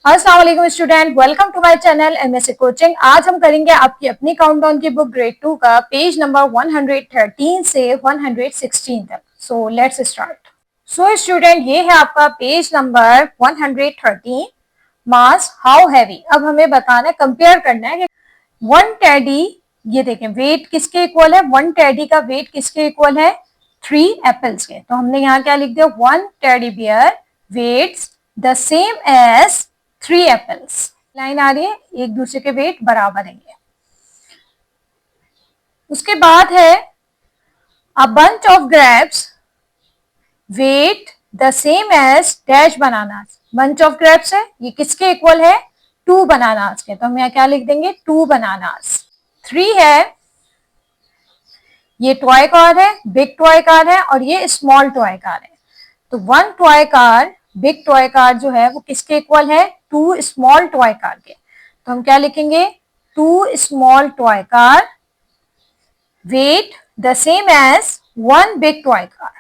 अस्सलाम वालेकुम student, welcome to my channel MSc coaching. आज हम करेंगे आपकी अपनी काउंटडाउन की बुक ग्रेड 2 का पेज नंबर 113 से 116 तक। So let's start. So student, ये है आपका page number 113, mass how heavy. अब हमें बताना है, कंपेयर करना है कि वन टेडी, ये देखें वेट किसके इक्वल है, वन टेडी का वेट किसके इक्वल है, 3 एप्पल्स के। तो हमने यहाँ क्या लिख दिया, one teddy bear weights the same as 3 apples. Line आ रही है, एक दूसरे के वेट बराबर है। उसके बाद है a bunch of grapes weight the same as dash bananas. Bunch of grapes है, ये किसके इक्वल है, 2 बनानास के। तो हम यहाँ क्या लिख देंगे, 2 बनानास। 3 है, ये टॉय कार है, बिग टॉय कार है, और ये स्मॉल टॉय कार है। तो 1 toy car, big toy car जो है वो किसके इक्वल है, 2 स्मॉल टॉय कार के। तो हम क्या लिखेंगे, 2 small toy car weight the same as 1 big toy car.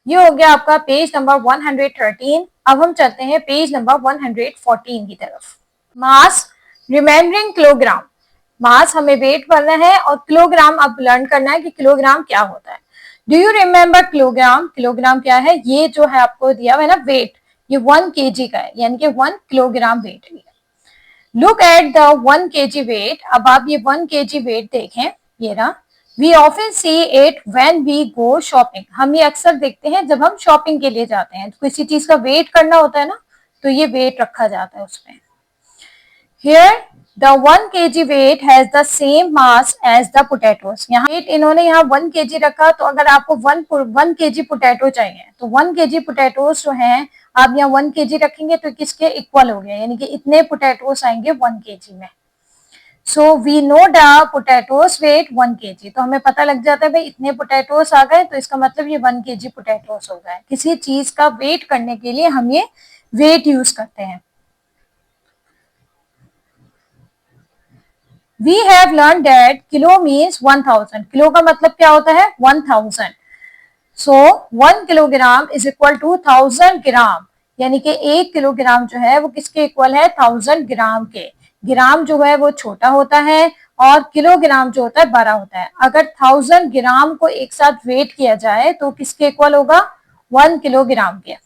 ये हो गया आपका पेज नंबर 113। अब हम चलते हैं पेज नंबर 114 की तरफ। मास रिमेम्बरिंग किलोग्राम। मास हमें वेट करना है और किलोग्राम अब लर्न करना है कि किलोग्राम क्या होता है। Do you remember kilogram? Kilogram क्या है, ये जो है आपको दिया हुआ है ना वेट, ये 1 kg का है, यानी कि 1 किलोग्राम वेट है। Look at the 1 kg weight. अब आप ये 1 kg वेट देखें, ये रहा। We often see it when we go shopping. हम ये अक्सर देखते हैं जब हम शॉपिंग के लिए जाते हैं, तो किसी चीज का वेट करना होता है ना, तो ये वेट रखा जाता है उसमें। Here the 1 kg weight has the same mass as the potatoes। यहाँ वेट इन्होंने यहाँ 1 kg रखा, तो अगर आपको 1 kg पोटैटो चाहिए तो 1 kg पोटैटोस जो हैं आप यहाँ 1 kg रखेंगे तो किसके इक्वल हो गया, यानी कि इतने पोटैटोस आएंगे 1 kg में। So we know the potatoes weight 1 kg। तो हमें पता लग जाता है भाई इतने पोटैटोस आ गए, तो इसका मतलब ये 1 kg पोटैटोस हो गए। किसी चीज का वेट करने के लिए हम ये वेट यूज करते हैं। We have learned that kilo means 1000। Kilo का मतलब क्या होता है, 1000। So 1 kilogram is equal to 1000 ग्राम, यानी कि 1 किलोग्राम जो है वो किसके इक्वल है, 1000 ग्राम के। ग्राम जो है वो छोटा होता है और किलोग्राम जो होता है बड़ा होता है। अगर 1000 ग्राम को एक साथ वेट किया जाए तो किसके इक्वल होगा, 1 किलोग्राम के।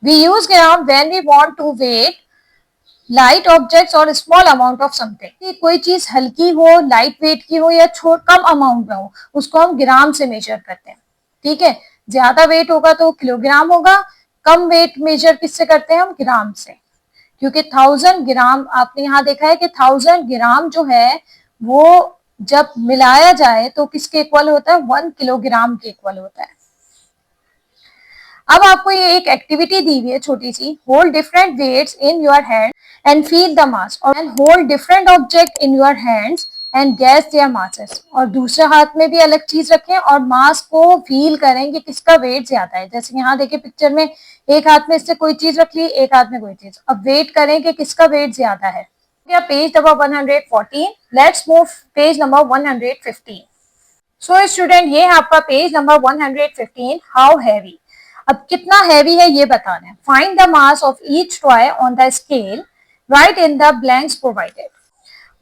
We use gram when we want to weight light objects और स्मॉल अमाउंट ऑफ समथिंग। कोई चीज हल्की हो, लाइट वेट की हो या कम अमाउंट में हो, उसको हम ग्राम से मेजर करते हैं। ठीक है, ज्यादा वेट होगा तो किलोग्राम होगा, कम वेट मेजर किससे करते हैं हम, ग्राम से। क्योंकि 1000 ग्राम आपने यहाँ देखा है कि 1000 ग्राम जो है वो जब मिलाया जाए तो किसके इक्वल होता है, 1 किलोग्राम के इक्वल होता है। अब आपको ये एक एक्टिविटी दी हुई है छोटी सी, hold different weights in your hand and feel the mass, और hold different object in your hands and guess their masses. और दूसरे हाथ में भी अलग चीज रखें और मास को फील करें कि किसका वेट ज्यादा है। जैसे यहाँ देखिए पिक्चर में, एक हाथ में इससे कोई चीज रख ली, एक हाथ में कोई चीज। अब वेट करें कि किसका वेट ज्यादा है। Page number 114। Let's move page number 115। So student, ये है आपका पेज नंबर 115, हाउ हैवी। अब कितना हैवी है ये बताना है। Find the mass of each toy on the scale, right in the blanks provided.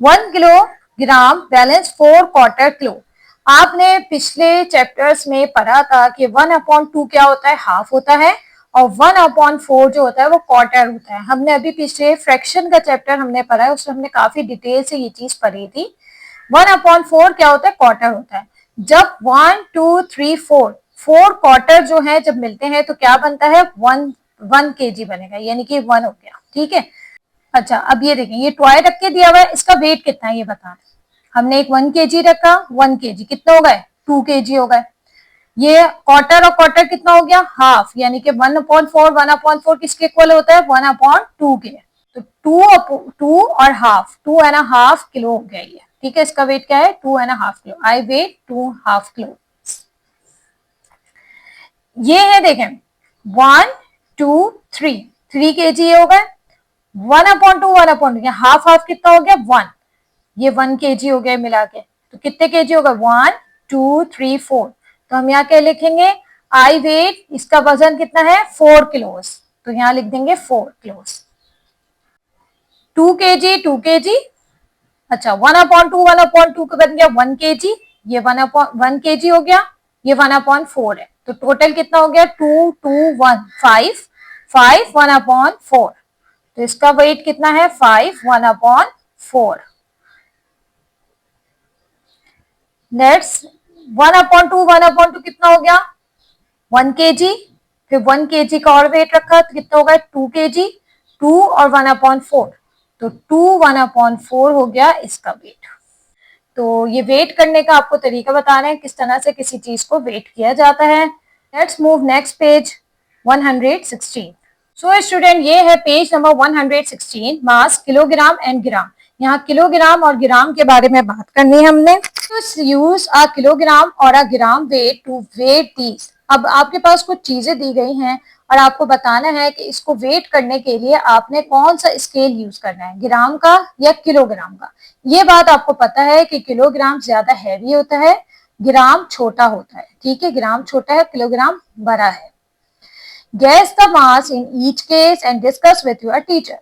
1 kilogram balance 4 quarter kilo. आपने पिछले चैप्टर्स में पढ़ा था कि 1/2 क्या होता है, हाफ होता है, और 1/4 जो होता है वो क्वार्टर होता है। हमने अभी पिछले फ्रैक्शन का चैप्टर हमने पढ़ा है, उसमें हमने काफी डिटेल से ये चीज पढ़ी थी। 1/4 क्या होता है, क्वार्टर होता है। जब 1 2 3 4 क्वार्टर जो है जब मिलते हैं तो क्या बनता है, 1 kg बनेगा, यानी कि 1 हो गया। ठीक है, अच्छा अब ये देखें, ये टॉय रख के दिया हुआ है, इसका वेट कितना है ये बताना। हमने एक 1 kg रखा, 1 kg कितना हो गए, 2 kg हो गए। ये क्वार्टर और क्वार्टर कितना हो गया, हाफ, यानी कि 1/4 किसके इक्वल होता है, 1/2 के। तो 2 और हाफ, 2.5 किलो हो गया ये। ठीक है, इसका वेट क्या है, 2.5 किलो। I wait 2.5 kilo. ये है देखें 1 2 3 kg ये हो गए। 1/2 हाफ हाफ कितना हो गया, 1। ये 1 kg हो गया मिला के, तो कितने kg होगा, 1 2 3 4। तो हम यहाँ क्या लिखेंगे, आई वेट, इसका वजन कितना है, 4 किलोस। तो यहाँ लिख देंगे 4 किलोस। 2 kg, अच्छा 1/2 1/2 का बन गया 1 kg, ये 1/1 kg हो गया, ये 1/4 है, तो टोटल कितना हो गया 2 2 1 5 5 1/4, तो इसका वेट कितना है 5 1/4। नेक्स्ट 1/2 कितना हो गया 1 kg, फिर 1 kg का और वेट रखा तो कितना होगा 2 kg, 2 और 1/4, तो 2 1/4 हो गया इसका वेट। तो ये वेट करने का आपको तरीका बता रहे हैं किस तरह से किसी चीज को वेट किया जाता है। Let's move next page 116। So student ये है page number 116, mass kilogram and gram. यहाँ किलोग्राम और ग्राम के बारे में बात करनी है हमने। यूज अ किलोग्राम और a gram weight to weight these. अब आपके पास कुछ चीजें दी गई हैं और आपको बताना है कि इसको वेट करने के लिए आपने कौन सा स्केल यूज करना है, ग्राम का या किलोग्राम का। ये बात आपको पता है कि किलोग्राम ज्यादा हैवी होता है, ग्राम छोटा होता है, ठीक है, ग्राम छोटा है, किलोग्राम बड़ा है। Guess the mass in each case and discuss with your teacher.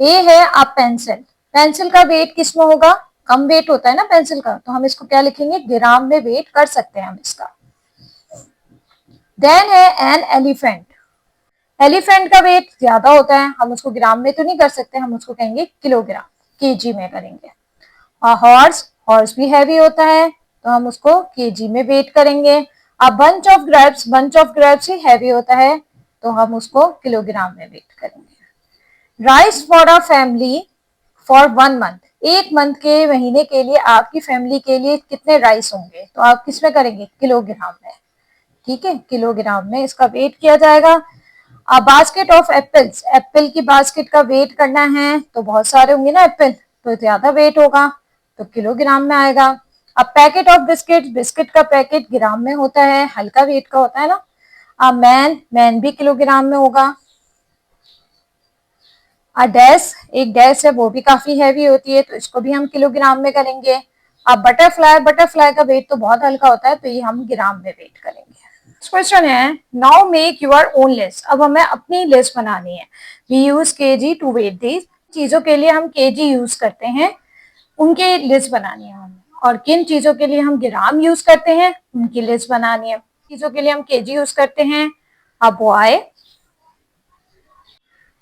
ए है आप पेंसिल, पेंसिल का वेट किसमें होगा, कम वेट होता है ना पेंसिल का, तो हम इसको क्या लिखेंगे ग्राम में वेट कर सकते हैं हम इसका। देन है एन एलिफेंट, एलिफेंट का वेट ज्यादा होता है, हम उसको ग्राम में तो नहीं कर सकते, हम उसको कहेंगे किलोग्राम, केजी में करेंगे। और हॉर्स, हॉर्स भी हैवी होता है तो हम उसको केजी में वेट करेंगे। अब bunch of grapes, bunch of grapes he heavy होता है तो हम उसको किलोग्राम में वेट करेंगे। Rice for a family for 1 month, 1 month के महीने के लिए आपकी फैमिली के लिए कितने राइस होंगे, तो आप किसमें करेंगे किलोग्राम में, ठीक है, किलोग्राम में इसका वेट किया जाएगा। अब बास्केट ऑफ एप्पल्स, एप्पल की बास्केट का वेट करना है तो बहुत सारे होंगे ना एप्पल, तो ज्यादा वेट होगा तो किलोग्राम में आएगा। अब पैकेट ऑफ बिस्किट, बिस्किट का पैकेट ग्राम में होता है, हल्का वेट का होता है ना। अब मैन, मैन भी किलोग्राम में होगा। डैश, एक डैश है वो भी काफी हैवी होती है तो इसको भी हम किलोग्राम में करेंगे। अब बटरफ्लाई, बटरफ्लाई का वेट तो बहुत हल्का होता है तो ये हम ग्राम में वेट करेंगे। क्वेश्चन है now make your own list, अब हमें अपनी लिस्ट बनानी है। We use KG to weight these, चीजों के लिए हम केजी यूज करते हैं उनकी लिस्ट बनानी है हमें, और किन चीजों के लिए हम ग्राम यूज करते हैं उनकी लिस्ट बनानी है। चीजों के लिए हम केजी यूज करते हैं। अब बॉय,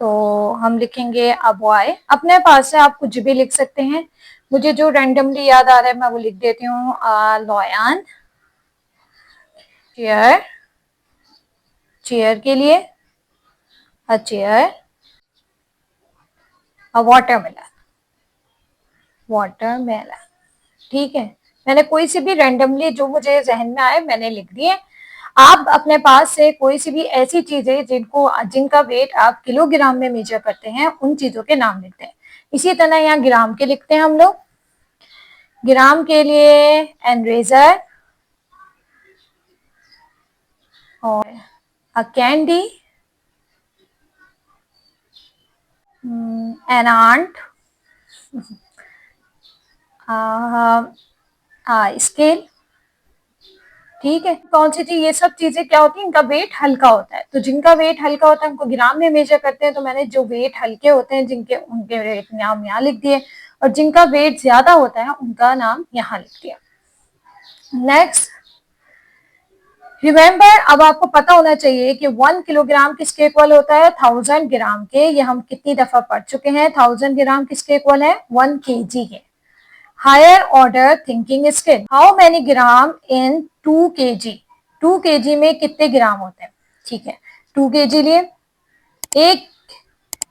तो हम लिखेंगे अ बॉय, अपने पास से आप कुछ भी लिख सकते हैं, मुझे जो रैंडमली याद आ रहा है मैं वो लिख देती हूँ। लॉयन, चेयर, चेयर के लिए अ चेयर, अ वाटरमेलन, वाटरमेलन, ठीक है। मैंने कोई सी भी रैंडमली जो मुझे जहन में आए मैंने लिख दिए। आप अपने पास से कोई सी भी ऐसी चीजें जिनको, जिनका वेट आप किलोग्राम में मेजर करते हैं उन चीजों के नाम लिखते हैं। इसी तरह यहाँ ग्राम के लिखते हैं हम लोग। ग्राम के लिए एनरेजर और a candy, an ant, scale, ठीक है। कौन सी चीज, ये सब चीजें क्या होती है, इनका वेट हल्का होता है, तो जिनका वेट हल्का होता है उनको ग्राम में मेजर करते हैं, तो मैंने जो वेट हल्के होते हैं जिनके, उनके वेट नाम यहाँ लिख दिए, और जिनका वेट ज्यादा होता है उनका नाम यहाँ लिख दिया। नेक्स्ट, रिमेंबर, अब आपको पता होना चाहिए कि 1 किलोग्राम किसके इक्वल होता है 1000 ग्राम के, ये हम कितनी दफा पढ़ चुके हैं। 1000 ग्राम किसके इक्वल है 1 केजी के। Higher order thinking skill, how many gram in 2 KG, 2 KG में कितने ग्राम होते हैं, ठीक है। 2 केजी लिए 1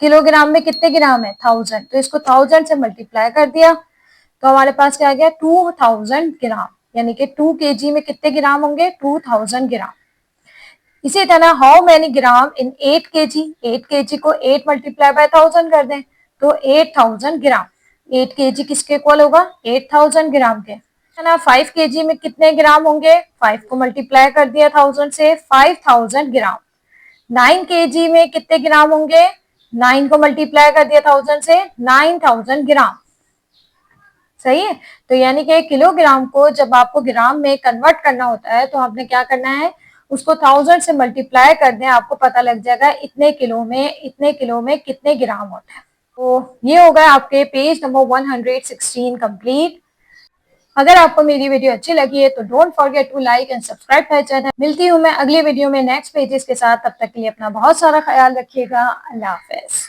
किलोग्राम में कितने ग्राम है 1000, तो इसको 1000 से मल्टीप्लाई कर दिया तो हमारे पास क्या आ गया 2000 ग्राम, यानी कि 2 केजी में कितने ग्राम होंगे 2000 ग्राम। इसी तरह how many gram in 8 KG, 8 KG को 8 मल्टीप्लाई बाय 1000 कर दें तो 8000 ग्राम। 8 केजी किसके इक्वल होगा 8000 ग्राम के। है ना, 5 केजी में कितने ग्राम होंगे, 5 को मल्टीप्लाई कर दिया 1000 से 5000 ग्राम। 9 केजी में कितने ग्राम होंगे, 9 को मल्टीप्लाई कर दिया 1000 से 9000 ग्राम। सही है, तो यानी कि किलोग्राम को जब आपको ग्राम में कन्वर्ट करना होता है तो आपने क्या करना है, उसको 1000 से मल्टीप्लाई कर दें, आपको पता लग जाएगा इतने किलो में, इतने किलो में कितने ग्राम होता है। तो ये हो गया आपके पेज नंबर 116 कंप्लीट। अगर आपको मेरी वीडियो अच्छी लगी है तो don't forget to like and subscribe my channel. मिलती हूँ मैं अगली वीडियो में नेक्स्ट पेजेस के साथ। तब तक के लिए अपना बहुत सारा ख्याल रखिएगा। अल्लाह हाफिज।